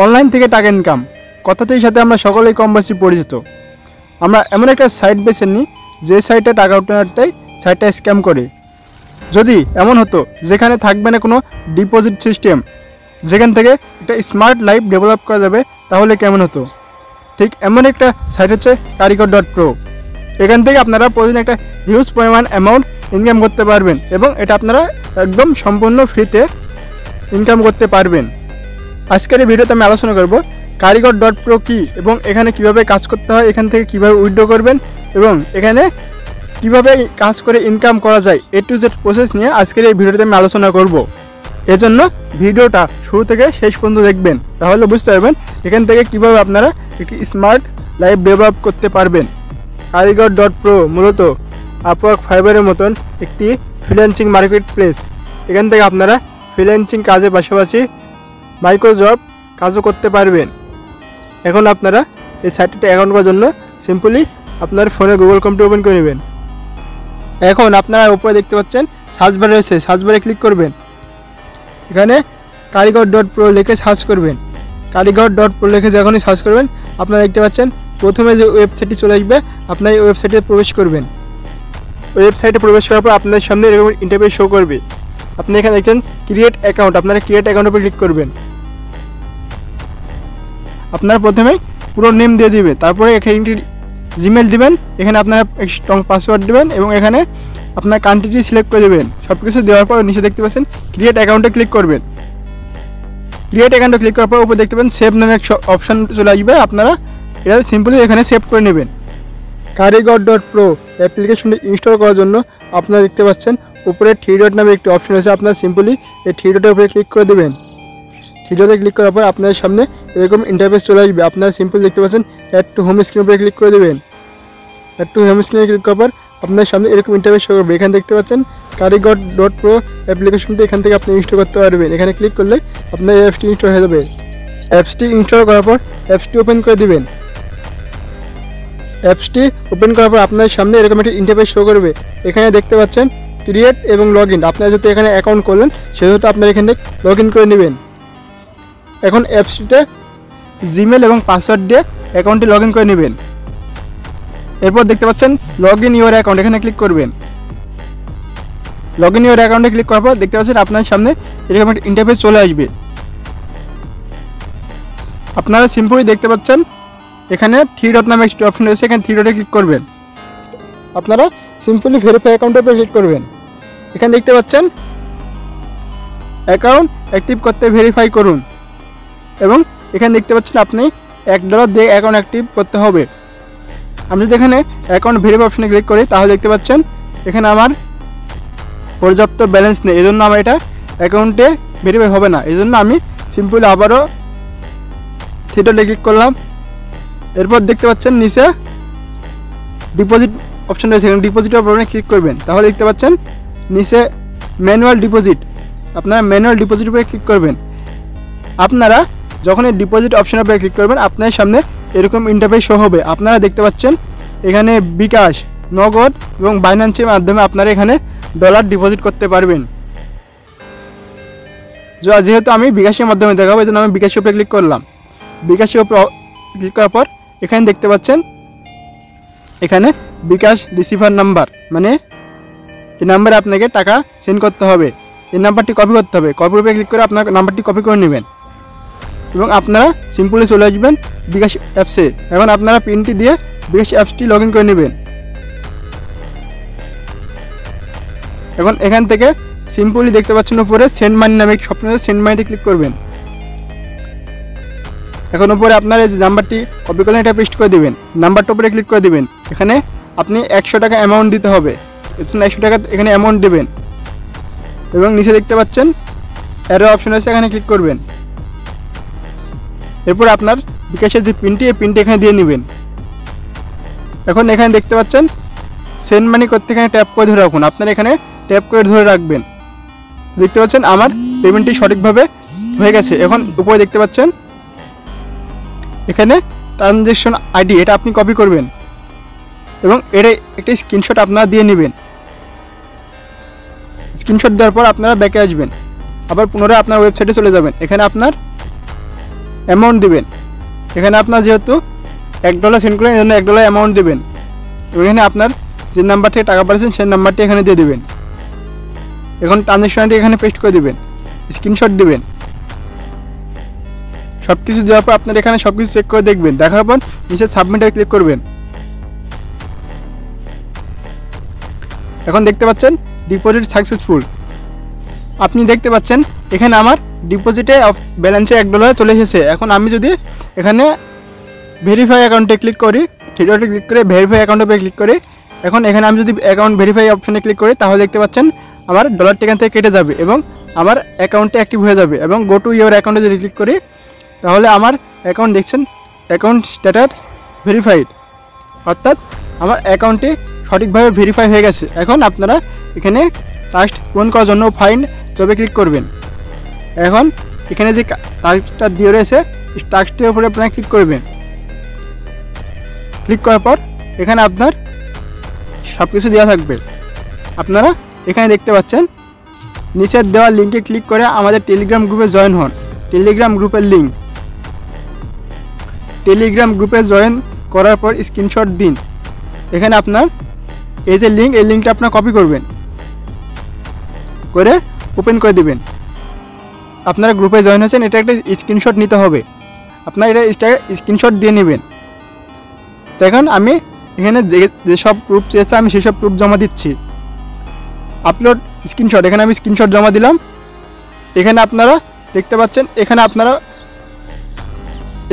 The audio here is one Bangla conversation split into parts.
অনলাইন থেকে টাকা ইনকাম কথাটির সাথে আমরা সকলেই কম বেশি পরিচিত। আমরা এমন একটা সাইট বেছে নিই যে সাইটে টাকা ওঠানোটাই সাইটটা স্ক্যাম করে। যদি এমন হতো যেখানে থাকবে না কোনো ডিপোজিট সিস্টেম, যেখান থেকে একটা স্মার্ট লাইফ ডেভেলপ করা যাবে, তাহলে কেমন হতো? ঠিক এমন একটা সাইট হচ্ছে Karyger.pro। এখান থেকে আপনারা প্রতিদিন একটা হিউজ পরিমাণ অ্যামাউন্ট ইনকাম করতে পারবেন এবং এটা আপনারা একদম সম্পূর্ণ ফ্রিতে ইনকাম করতে পারবেন। আজকের এই ভিডিওতে আমি আলোচনা করব Karyger.pro কী এবং এখানে কিভাবে কাজ করতে হয়, এখান থেকে কিভাবে উইথড্র করবেন এবং এখানে কিভাবে কাজ করে ইনকাম করা যায়, A to Z প্রসেস নিয়ে আজকের এই ভিডিওতে আমি আলোচনা করব। এজন্য ভিডিওটা শুরু থেকে শেষ পর্যন্ত দেখবেন, তাহলে বুঝতে পারবেন এখান থেকে কিভাবে আপনারা একটি স্মার্ট লাইফ ডেভেলপ করতে পারবেন। Karyger.pro মূলত আপওয়ার্ক, ফাইবারের মতন একটি ফ্রিল্যান্সিং মার্কেট প্লেস। এখান থেকে আপনারা ফ্রিল্যান্সিং কাজের পাশাপাশি মাইক্রো জব কাজও করতে পারবেন। এখন আপনারা এই সাইটটিতে অ্যাকাউন্ট করার জন্য সিম্পলি আপনার ফোনে গুগল ক্রোমটি ওপেন করে নেবেন। এখন আপনারা উপরে দেখতে পাচ্ছেন সার্চ বার রয়েছে, সার্চ বারে ক্লিক করবেন। এখানে Karyger.pro লিখে সার্চ করবেন। Karyger.pro লিখে যখনই সার্চ করবেন আপনারা দেখতে পাচ্ছেন প্রথমে যে ওয়েবসাইটটি চলে আসবে, আপনার এই ওয়েবসাইটে প্রবেশ করবেন। ওয়েবসাইটে প্রবেশ করার পর আপনার সামনে এরকম ইন্টারফেস শো করবে। আপনি এখানে দেখছেন ক্রিয়েট অ্যাকাউন্ট, আপনারা ক্রিয়েট অ্যাকাউন্টের উপর ক্লিক করবেন। আপনারা প্রথমে পুরো নেম দিয়ে দিবে, তারপরে এখানে একটি জিমেল দিবেন, এখানে আপনারা স্ট্রং পাসওয়ার্ড দেবেন এবং এখানে আপনার কান্ট্রিটি সিলেক্ট করে দেবেন। সব কিছু দেওয়ার পর নিচে দেখতে পাচ্ছেন ক্রিয়েট অ্যাকাউন্টে ক্লিক করবেন। ক্রিয়েট অ্যাকাউন্টে ক্লিক করার পর উপরে দেখতে পাবেন সেভ নামে এক অপশান চলে আসবে, আপনারা এটা সিম্পলি এখানে সেভ করে নেবেন। Karyger.pro অ্যাপ্লিকেশনটি ইনস্টল করার জন্য আপনারা দেখতে পাচ্ছেন উপরে 3 ডট নামে একটি অপশন আছে, আপনারা সিম্পলি এই 3 ডটের উপরে ক্লিক করে দেবেন। 3 ডটে ক্লিক করার পর আপনাদের সামনে এরকম ইন্টারফেস চলে আসবে। আপনারা সিম্পলি দেখতে পাচ্ছেন অ্যাড টু হোম স্ক্রিন উপরে ক্লিক করে দেবেন। অ্যাড টু হোম স্ক্রিনে ক্লিক করার পর আপনার সামনে এরকম ইন্টারফেস শো করবে। এখানে দেখতে পাচ্ছেন Karyger.pro অ্যাপ্লিকেশনটি এখান থেকে আপনি ইনস্টল করতে পারবেন। এখানে ক্লিক করলে আপনার অ্যাপসটি ইনস্টল হয়ে যাবে। অ্যাপসটি ইনস্টল করার পর অ্যাপসটি ওপেন করে দিবেন। অ্যাপসটি ওপেন করার পর আপনার সামনে এরকম একটি ইন্টারফেস শো করবে। এখানে দেখতে পাচ্ছেন ক্রিয়েট এবং লগ ইন। আপনারা যেহেতু এখানে অ্যাকাউন্ট করলেন সেহেতু আপনারা এখানে লগ ইন করে নেবেন। এখন অ্যাপসটিতে জিমেল এবং পাসওয়ার্ড দিয়ে অ্যাকাউন্টটি লগ ইন করে নেবেন। এরপর দেখতে পাচ্ছেন লগ ইন ইউর অ্যাকাউন্ট, এখানে ক্লিক করবেন। লগ ইন ইউর অ্যাকাউন্টে ক্লিক করার পর দেখতে পাচ্ছেন আপনার সামনে এরকম একটা ইন্টারফেস চলে আসবে। আপনারা সিম্পলি দেখতে পাচ্ছেন এখানে 3 ডট নামে একটি অপশন রয়েছে, এখানে 3 ডটে ক্লিক করবেন। আপনারা সিম্পলি ভেরিফাই অ্যাকাউন্টের উপরে ক্লিক করবেন। এখানে দেখতে পাচ্ছেন অ্যাকাউন্ট অ্যাক্টিভ করতে ভেরিফাই করুন এবং এখানে দেখতে পাচ্ছেন আপনি $1 দিয়ে অ্যাকাউন্ট অ্যাক্টিভ করতে হবে। আমি যদি এখানে অ্যাকাউন্ট ভেরিফাই অপশনে ক্লিক করি তাহলে দেখতে পাচ্ছেন এখানে আমার পর্যাপ্ত ব্যালেন্স নেই, এজন্য আমার এটা অ্যাকাউন্টে ভেরিফাই হবে না। এই জন্য আমি সিম্পলি আবারও 3 ডটে ক্লিক করলাম। এরপর দেখতে পাচ্ছেন নিচে ডিপোজিট অপশন রয়েছে, এখানে ডিপোজিটের অপশনে ক্লিক করবেন। তাহলে দেখতে পাচ্ছেন নিচে ম্যানুয়াল ডিপোজিট, আপনারা ম্যানুয়াল ডিপোজিট উপরে ক্লিক করবেন। আপনারা যখন এই ডিপোজিট অপশনের উপরে ক্লিক করবেন আপনার সামনে এরকম ইন্টারফেস শো হবে। আপনারা দেখতে পাচ্ছেন এখানে বিকাশ, নগদ এবং বাইন্যান্সের মাধ্যমে আপনারা এখানে ডলার ডিপোজিট করতে পারবেন। যেহেতু আমি বিকাশের মাধ্যমে দেখাবো এই জন্য আমি বিকাশের উপরে ক্লিক করলাম। বিকাশের উপরে ক্লিক করার পর এখানে দেখতে পাচ্ছেন এখানে বিকাশ রিসিভার নাম্বার, মানে এই নাম্বারে আপনাকে টাকা সেন্ড করতে হবে। এই নাম্বারটি কপি করতে হবে। কপির উপরে ক্লিক করে আপনার নাম্বারটি কপি করে নেবেন এবং আপনারা সিম্পলি চলে আসবেন বিকাশ অ্যাপসে। এখন আপনারা পিনটি দিয়ে বিকাশ অ্যাপসটি লগ ইন করে নেবেন। এখন এখান থেকে সিম্পলি দেখতে পাচ্ছেন উপরে সেন্ড মানি নামে একটি অপশন আছে, সেন্ড মানিতে ক্লিক করবেন। এখন উপরে আপনার এই নাম্বারটি কপি করলেন এটা পেস্ট করে দেবেন। নাম্বারটা উপরে ক্লিক করে দেবেন। এখানে আপনি 100 টাকা অ্যামাউন্ট দিতে হবে, এর জন্য 100 টাকা এখানে অ্যামাউন্ট দেবেন এবং নিচে দেখতে পাচ্ছেন অ্যারো অপশন আছে, এখানে ক্লিক করবেন। এরপর আপনার বিকাশের যে পিনটি এই পিনটি এখানে দিয়ে নেবেন। এখন এখানে দেখতে পাচ্ছেন সেন্ড মানি করতে এখানে ট্যাপ করে ধরে রাখুন, আপনারা এখানে ট্যাপ করে ধরে রাখবেন। দেখতে পাচ্ছেন আমার পেমেন্টটি সঠিকভাবে হয়ে গেছে। এখন উপরে দেখতে পাচ্ছেন এখানে ট্রানজ্যাকশন আইডি, এটা আপনি কপি করবেন এবং এর একটি স্ক্রিনশট আপনারা দিয়ে নেবেন। স্ক্রিনশট দেওয়ার পর আপনারা ব্যাকে আসবেন, আবার পুনরায় আপনার ওয়েবসাইটে চলে যাবেন। এখানে আপনার অ্যামাউন্ট দিবেন। এখানে আপনার যেহেতু $1 সেন্ড করেন, এই জন্য $1 অ্যামাউন্ট দেবেন। এখানে আপনার যে নাম্বার থেকে টাকা পাঠিয়েছেন সেই নাম্বারটি এখানে দিয়ে দেবেন। এখন ট্রানজ্যাকশনটি এখানে পেস্ট করে দেবেন, স্ক্রিনশট দিবেন। সব কিছু দেওয়ার পর আপনার এখানে সব কিছু চেক করে দেখবেন, দেখার পর নিচে সাবমিটে ক্লিক করবেন। এখন দেখতে পাচ্ছেন ডিপোজিট সাকসেসফুল। আপনি দেখতে পাচ্ছেন এখানে আমার ডিপোজিটে ব্যালেন্সে $1 চলে এসেছে। এখন আমি যদি এখানে ভেরিফাই অ্যাকাউন্টে ক্লিক করি, থ্রি ডটে ক্লিক করে ভেরিফাই অ্যাকাউন্টে ক্লিক করি, এখন এখানে আমি যদি অ্যাকাউন্ট ভেরিফাই অপশনে ক্লিক করি তাহলে দেখতে পাচ্ছেন আমার ডলারটি এখান থেকে কেটে যাবে এবং আমার অ্যাকাউন্টে অ্যাক্টিভ হয়ে যাবে। এবং গো টু ইওর অ্যাকাউন্টে যদি ক্লিক করি তাহলে আমার অ্যাকাউন্ট দেখছেন অ্যাকাউন্ট স্ট্যাটাস ভেরিফাইড, অর্থাৎ আমার অ্যাকাউন্টটি সঠিকভাবে ভেরিফাই হয়ে গেছে। এখন আপনারা এখানে টাস্ক পূরণ করার জন্য ফাইন্ড জবে ক্লিক করবেন। এখন এখানে যে টাস্কটা দিয়ে রয়েছে টাস্কটির উপরে আপনারা ক্লিক করবেন। ক্লিক করার পর এখানে আপনার সব কিছু দেওয়া থাকবে। আপনারা এখানে দেখতে পাচ্ছেন নিচের দেওয়া লিঙ্কে ক্লিক করে আমাদের টেলিগ্রাম গ্রুপে জয়েন হন। টেলিগ্রাম গ্রুপের লিঙ্ক, টেলিগ্রাম গ্রুপে জয়েন করার পর স্ক্রিনশট দিন। এখানে আপনার এই যে লিঙ্ক, এই লিঙ্কটা আপনার কপি করবেন, করে ওপেন করে দিবেন। আপনারা গ্রুপে জয়েন হয়েছেন, এটা একটা স্ক্রিনশট নিতে হবে। আপনারা এটা স্ক্রিনশট দিয়ে নেবেন। তো এখন আমি এখানে যেসব প্রুফ চেয়েছে আমি সেসব প্রুফ জমা দিচ্ছি। আপলোড স্ক্রিনশট, এখানে আমি স্ক্রিনশট জমা দিলাম। এখানে আপনারা দেখতে পাচ্ছেন এখানে আপনারা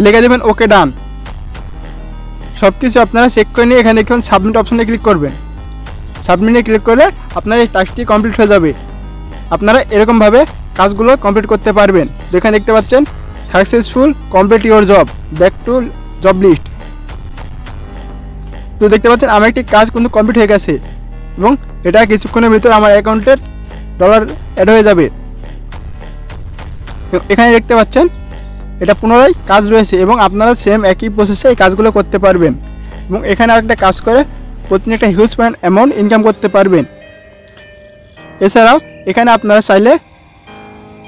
লিখে দেবেন ওকে ডান। সব কিছু আপনারা চেক করে নিয়ে এখানে দেখবেন সাবমিট অপশনে ক্লিক করবেন। সাবমিটে ক্লিক করলে আপনার এই টাস্কটি কমপ্লিট হয়ে যাবে। আপনারা এরকমভাবে কাজগুলো কমপ্লিট করতে পারবেন। যেখানে দেখতে পাচ্ছেন successful complete your job, back to job list. তো দেখতে পাচ্ছেন আমার একটি কাজ কিন্তু কমপ্লিট হয়ে গেছে এবং এটা কিছুক্ষণের ভিতরে আমার অ্যাকাউন্টের ডলার অ্যাড হয়ে যাবে। এখানে দেখতে পাচ্ছেন এটা পুনরায় কাজ রয়েছে এবং আপনারা সেম একই প্রসেসে এই কাজগুলো করতে পারবেন এবং এখানে আরেকটা কাজ করে প্রতিদিন একটা হিউজ অ্যামাউন্ট ইনকাম করতে পারবেন। এছাড়াও এখানে আপনারা চাইলে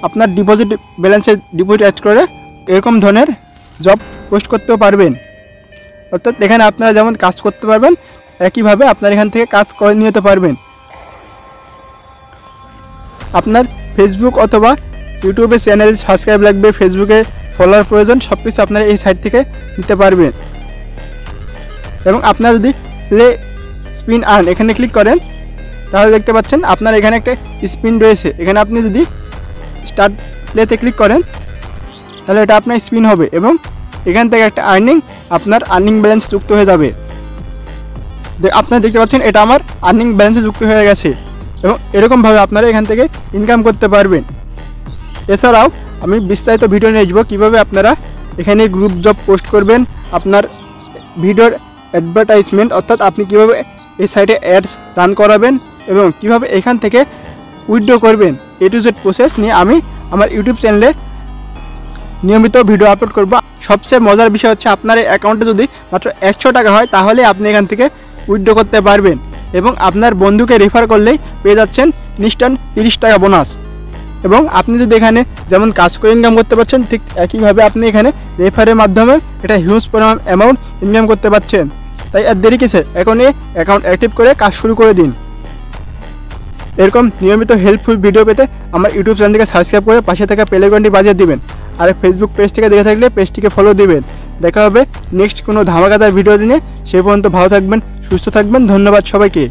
আপনার ডিপোজিট ব্যালেন্সে ডিপোজিট অ্যাড করে এরকম ধরনের জব পোস্ট করতেও পারবেন। অর্থাৎ এখানে আপনারা যেমন কাজ করতে পারবেন একইভাবে আপনার এখান থেকে কাজ করে নিতে পারবেন। আপনার ফেসবুক অথবা ইউটিউবে চ্যানেল সাবস্ক্রাইব লাগবে, ফেসবুকে ফলোয়ার প্রয়োজন, সব কিছু আপনারা এই সাইট থেকে নিতে পারবেন। এবং আপনারা যদি প্লে স্পিন আর্ন এখানে ক্লিক করেন তাহলে দেখতে পাচ্ছেন আপনার এখানে একটা স্পিন রয়েছে। এখানে আপনি যদি স্টার্ট প্লেতে ক্লিক করেন তাহলে এটা আপনার স্পিন হবে এবং এখান থেকে একটা আপনার আর্নিং ব্যালেন্স যুক্ত হয়ে যাবে। আপনারা দেখতে পাচ্ছেন এটা আমার আর্নিং ব্যালেন্সে যুক্ত হয়ে গেছে এবং এরকমভাবে আপনারা এখান থেকে ইনকাম করতে পারবেন। এছাড়াও আমি বিস্তারিত ভিডিও নিয়ে আসবো কীভাবে আপনারা এখানে গ্রুপ জব পোস্ট করবেন, আপনার ভিডিওর অ্যাডভার্টাইজমেন্ট অর্থাৎ আপনি কীভাবে এই সাইটে অ্যাডস রান করাবেন এবং কিভাবে এখান থেকে উইথড্র করবেন, এ টু জেড প্রসেস নিয়ে আমি আমার ইউটিউব চ্যানেলে নিয়মিত ভিডিও আপলোড করব। সবচেয়ে মজার বিষয় হচ্ছে আপনার এই অ্যাকাউন্টে যদি মাত্র 100 টাকা হয় তাহলে আপনি এখান থেকে উইথড্র করতে পারবেন এবং আপনার বন্ধুকে রেফার করলেই পেয়ে যাচ্ছেন ইনস্ট্যান্ট 30 টাকা বোনাস। এবং আপনি যদি এখানে যেমন কাজ করে ইনকাম করতে পারছেন ঠিক একইভাবে আপনি এখানে রেফারের মাধ্যমে এটা হিউজ পরিমাণ অ্যামাউন্ট ইনকাম করতে পারছেন। তাই আর দেরি কিসে, এখন এই অ্যাকাউন্ট অ্যাক্টিভ করে কাজ শুরু করে দিন। এরকম নিয়মিত হেল্পফুল ভিডিও পেতে আমার ইউটিউব চ্যানেলটিকে সাবস্ক্রাইব করে পাশে থাকা বেল আইকনটি বাজিয়ে দিবেন। আর ফেসবুক পেজ থেকে দেখে থাকলে পেজটিকে ফলো দিবেন। দেখা হবে নেক্সট কোনো ধামাকাদার ভিডিও দিনে। সেই পর্যন্ত ভালো থাকবেন, সুস্থ থাকবেন। ধন্যবাদ সবাইকে।